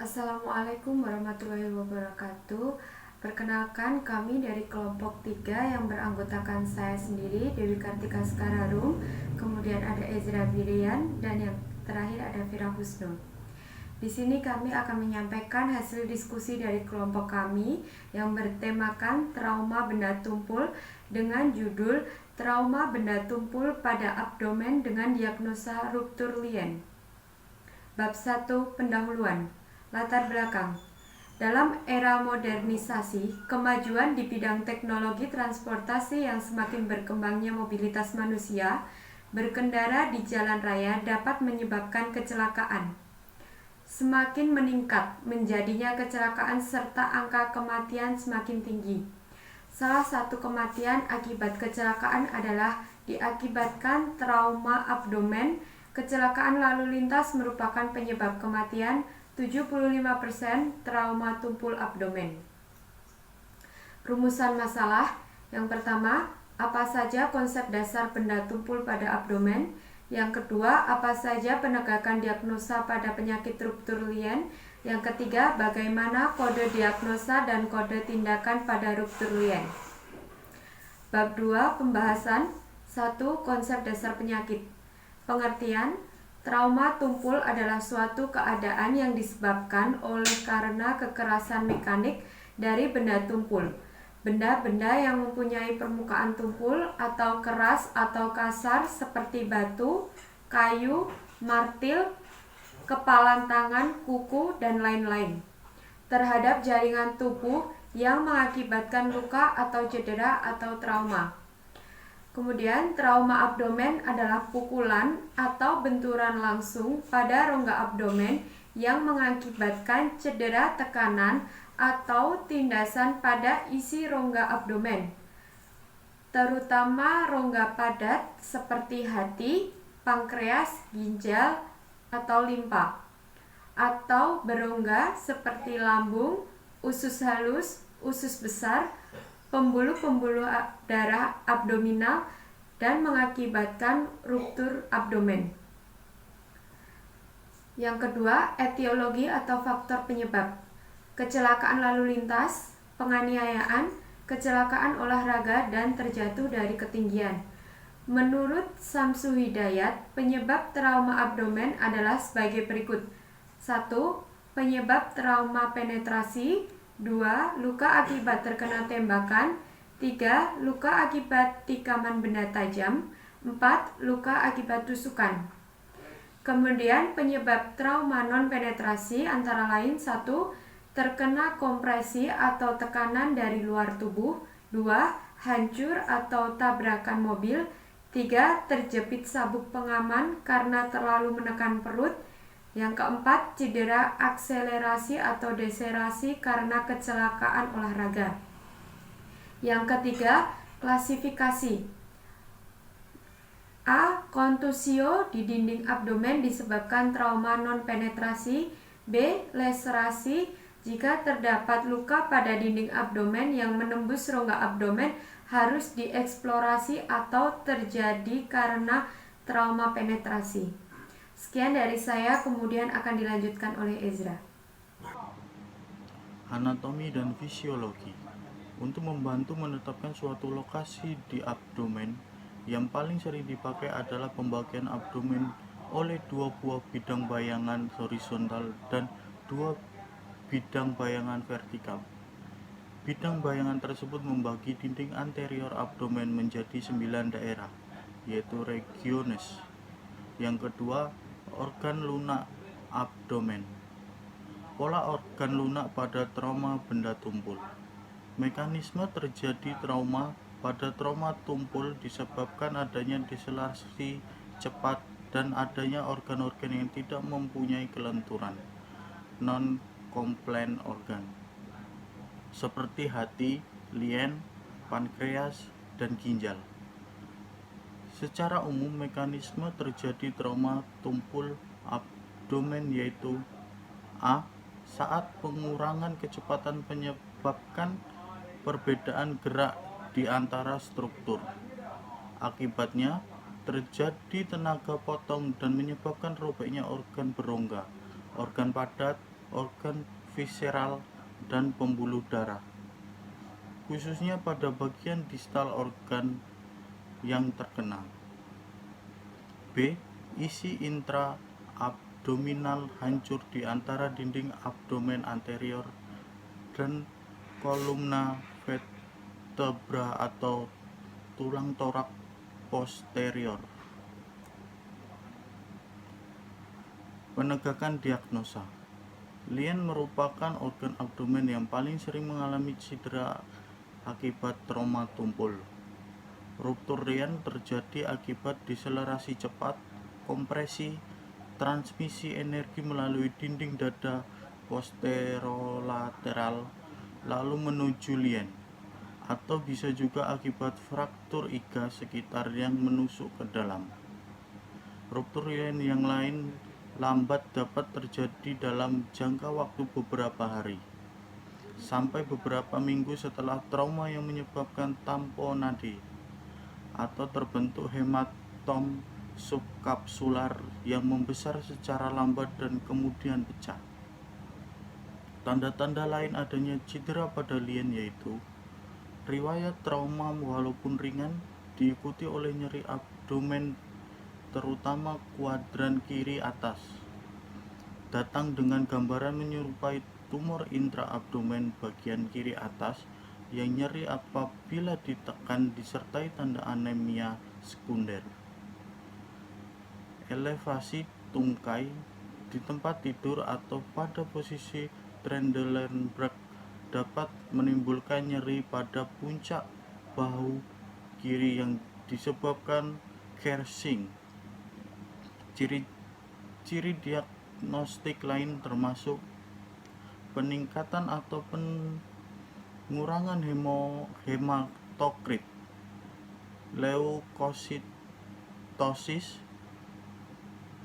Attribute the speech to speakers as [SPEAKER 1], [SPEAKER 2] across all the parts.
[SPEAKER 1] Assalamualaikum warahmatullahi wabarakatuh. Perkenalkan, kami dari kelompok 3 yang beranggotakan saya sendiri, Dewi Kartika Skararum, kemudian ada Ezra Birian, dan yang terakhir ada Fira Husnul. Di sini kami akan menyampaikan hasil diskusi dari kelompok kami yang bertemakan trauma benda tumpul dengan judul Trauma benda tumpul pada abdomen dengan diagnosa ruptur lien. Bab 1, pendahuluan. Latar belakang. Dalam era modernisasi, kemajuan di bidang teknologi transportasi yang semakin berkembangnya mobilitas manusia berkendara di jalan raya dapat menyebabkan kecelakaan. Semakin meningkat menjadinya kecelakaan serta angka kematian semakin tinggi. Salah satu kematian akibat kecelakaan adalah diakibatkan trauma abdomen. Kecelakaan lalu lintas merupakan penyebab kematian 75% trauma tumpul abdomen. Rumusan masalah. Yang pertama, apa saja konsep dasar benda tumpul pada abdomen? Yang kedua, apa saja penegakan diagnosa pada penyakit ruptur lien? Yang ketiga, bagaimana kode diagnosa dan kode tindakan pada ruptur lien? Bab 2, pembahasan. 1. Konsep dasar penyakit. Pengertian. Trauma tumpul adalah suatu keadaan yang disebabkan oleh karena kekerasan mekanik dari benda tumpul. Benda-benda yang mempunyai permukaan tumpul atau keras atau kasar seperti batu, kayu, martil, kepalan tangan, kuku, dan lain-lain terhadap jaringan tubuh yang mengakibatkan luka atau cedera atau trauma. Kemudian, trauma abdomen adalah pukulan atau benturan langsung pada rongga abdomen yang mengakibatkan cedera, tekanan, atau tindasan pada isi rongga abdomen, terutama rongga padat seperti hati, pankreas, ginjal, atau limpa, atau berongga seperti lambung, usus halus, usus besar, pembuluh-pembuluh darah abdominal, dan mengakibatkan ruptur abdomen. Yang kedua, etiologi atau faktor penyebab. Kecelakaan lalu lintas, penganiayaan, kecelakaan olahraga, dan terjatuh dari ketinggian. Menurut Samsu Hidayat, penyebab trauma abdomen adalah sebagai berikut. 1. Penyebab trauma penetrasi. 2. Luka akibat terkena tembakan. 3. Luka akibat tikaman benda tajam. 4. Luka akibat tusukan. Kemudian penyebab trauma non-penetrasi antara lain 1. Terkena kompresi atau tekanan dari luar tubuh. 2. Hancur atau tabrakan mobil. 3. Terjepit sabuk pengaman karena terlalu menekan perut. Yang keempat, cedera akselerasi atau deselerasi karena kecelakaan olahraga. Yang ketiga, klasifikasi. A. Kontusio di dinding abdomen disebabkan trauma non-penetrasi. B. Laserasi jika terdapat luka pada dinding abdomen yang menembus rongga abdomen harus dieksplorasi atau terjadi karena trauma penetrasi. Sekian dari saya, kemudian akan dilanjutkan oleh Ezra.
[SPEAKER 2] Anatomi dan fisiologi. Untuk membantu menetapkan suatu lokasi di abdomen, yang paling sering dipakai adalah pembagian abdomen oleh dua buah bidang bayangan horizontal dan dua bidang bayangan vertikal. Bidang bayangan tersebut membagi dinding anterior abdomen menjadi 9 daerah, yaitu regiones. Yang kedua, organ lunak abdomen. Pola organ lunak pada trauma benda tumpul. Mekanisme terjadi trauma pada trauma tumpul disebabkan adanya deselerasi cepat dan adanya organ-organ yang tidak mempunyai kelenturan, non-compliant organ, seperti hati, lien, pankreas, dan ginjal. Secara umum, mekanisme terjadi trauma tumpul abdomen yaitu A. Saat pengurangan kecepatan menyebabkan perbedaan gerak di antara struktur. Akibatnya, terjadi tenaga potong dan menyebabkan robeknya organ berongga, organ padat, organ visceral, dan pembuluh darah, khususnya pada bagian distal organ yang terkena. B. Isi intra-abdominal hancur di antara dinding abdomen anterior dan kolumna vertebra atau tulang torak posterior. Penegakan diagnosa. Lien merupakan organ abdomen yang paling sering mengalami cedera akibat trauma tumpul. Ruptur lien terjadi akibat deselerasi cepat, kompresi, transmisi energi melalui dinding dada posterolateral lalu menuju lien, atau bisa juga akibat fraktur iga sekitar yang menusuk ke dalam. Ruptur lien yang lain lambat dapat terjadi dalam jangka waktu beberapa hari sampai beberapa minggu setelah trauma yang menyebabkan tamponade atau terbentuk hematom subkapsular yang membesar secara lambat dan kemudian pecah. Tanda-tanda lain adanya cedera pada lien yaitu riwayat trauma walaupun ringan diikuti oleh nyeri abdomen terutama kuadran kiri atas, datang dengan gambaran menyerupai tumor intraabdomen bagian kiri atas yang nyeri apabila ditekan disertai tanda anemia sekunder. Elevasi tungkai di tempat tidur atau pada posisi Trendelenburg dapat menimbulkan nyeri pada puncak bahu kiri yang disebabkan Kersing. Ciri diagnostik lain termasuk peningkatan atau pengurangan hematokrit, leukositosis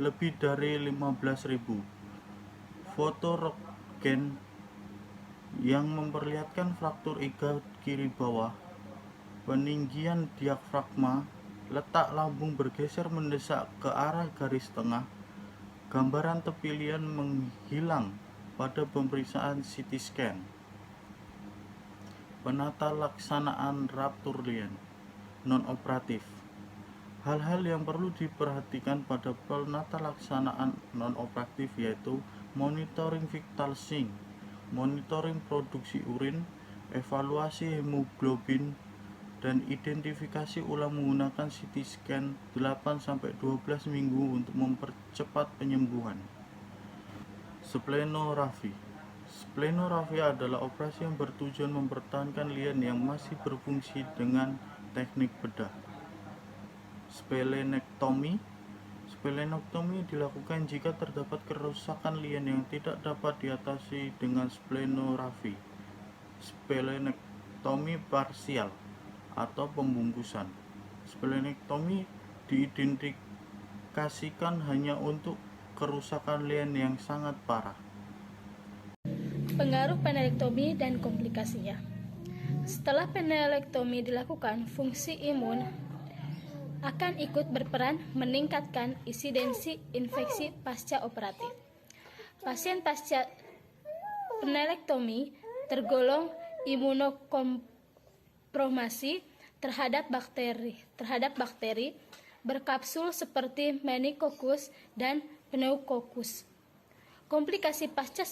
[SPEAKER 2] lebih dari 15.000, foto röntgen yang memperlihatkan fraktur iga kiri bawah, peninggian diafragma, letak lambung bergeser mendesak ke arah garis tengah, gambaran tepi lien menghilang pada pemeriksaan CT scan. Penata laksanaan ruptur lien non-operatif. Hal-hal yang perlu diperhatikan pada penata laksanaan non-operatif yaitu monitoring vital sign, monitoring produksi urin, evaluasi hemoglobin, dan identifikasi ulang menggunakan CT scan 8-12 minggu untuk mempercepat penyembuhan. Splenorafi. Splenorafi adalah operasi yang bertujuan mempertahankan lien yang masih berfungsi dengan teknik bedah. Splenektomi. Splenektomi dilakukan jika terdapat kerusakan lien yang tidak dapat diatasi dengan splenorafi. Splenektomi parsial atau pembungkusan. Splenektomi diindikasikan hanya untuk kerusakan lien yang sangat parah.
[SPEAKER 3] Pengaruh penelektomi dan komplikasinya. Setelah penelektomi dilakukan, fungsi imun akan ikut berperan meningkatkan insidensi infeksi pasca operatif. Pasien pasca penelektomi tergolong imunokompromisi terhadap bakteri berkapsul seperti Meningococcus dan Pneumococcus. Komplikasi pasca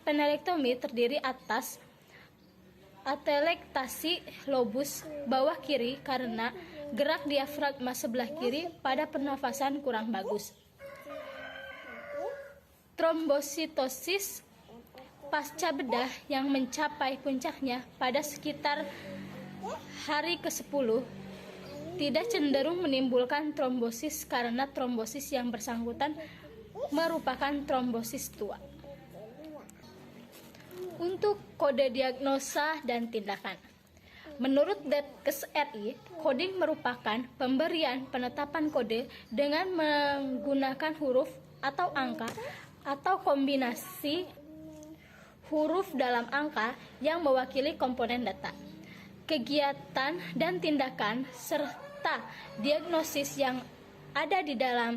[SPEAKER 3] penelektomi terdiri atas atelektasi lobus bawah kiri karena gerak diafragma sebelah kiri pada pernafasan kurang bagus. Trombositosis pasca bedah yang mencapai puncaknya pada sekitar hari ke-10 tidak cenderung menimbulkan trombosis karena trombosis yang bersangkutan merupakan trombosis tua. Untuk kode diagnosa dan tindakan. Menurut Detkes RI, coding merupakan pemberian penetapan kode dengan menggunakan huruf atau angka atau kombinasi huruf dalam angka yang mewakili komponen data. Kegiatan dan tindakan serta diagnosis yang ada di dalam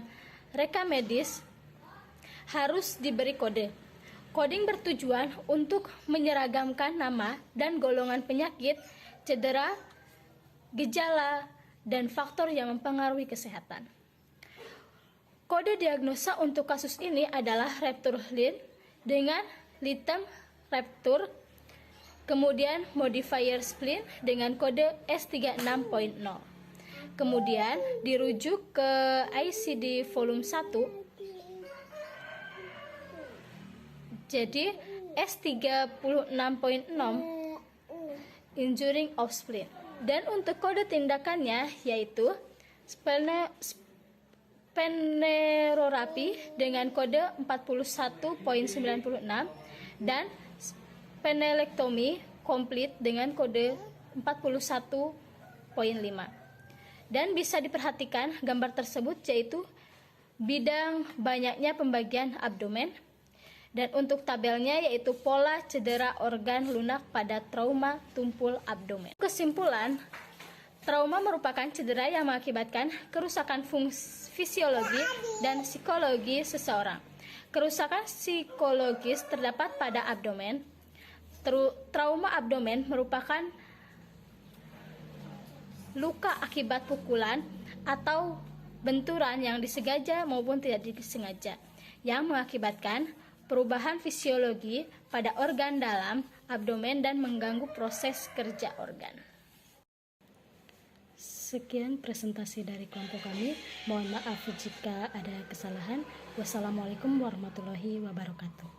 [SPEAKER 3] rekam medis harus diberi kode. Coding bertujuan untuk menyeragamkan nama dan golongan penyakit, cedera, gejala, dan faktor yang mempengaruhi kesehatan. Kode diagnosa untuk kasus ini adalah Rapture Lin dengan Litem Rapture, kemudian modifier spleen dengan kode S36.0. Kemudian dirujuk ke ICD volume 1. Jadi S36.6 injuring of spleen. Dan untuk kode tindakannya yaitu speneurorapi dengan kode 41.96 dan spenelektomi komplit dengan kode 41.5. Dan bisa diperhatikan gambar tersebut yaitu bidang banyaknya pembagian abdomen, dan untuk tabelnya yaitu pola cedera organ lunak pada trauma tumpul abdomen. Kesimpulan, trauma merupakan cedera yang mengakibatkan kerusakan fisiologi dan psikologi seseorang. Kerusakan psikologis terdapat pada abdomen. Trauma abdomen merupakan luka akibat pukulan atau benturan yang disengaja maupun tidak disengaja yang mengakibatkan perubahan fisiologi pada organ dalam abdomen dan mengganggu proses kerja organ. Sekian presentasi dari kelompok kami. Mohon maaf jika ada kesalahan. Wassalamualaikum warahmatullahi wabarakatuh.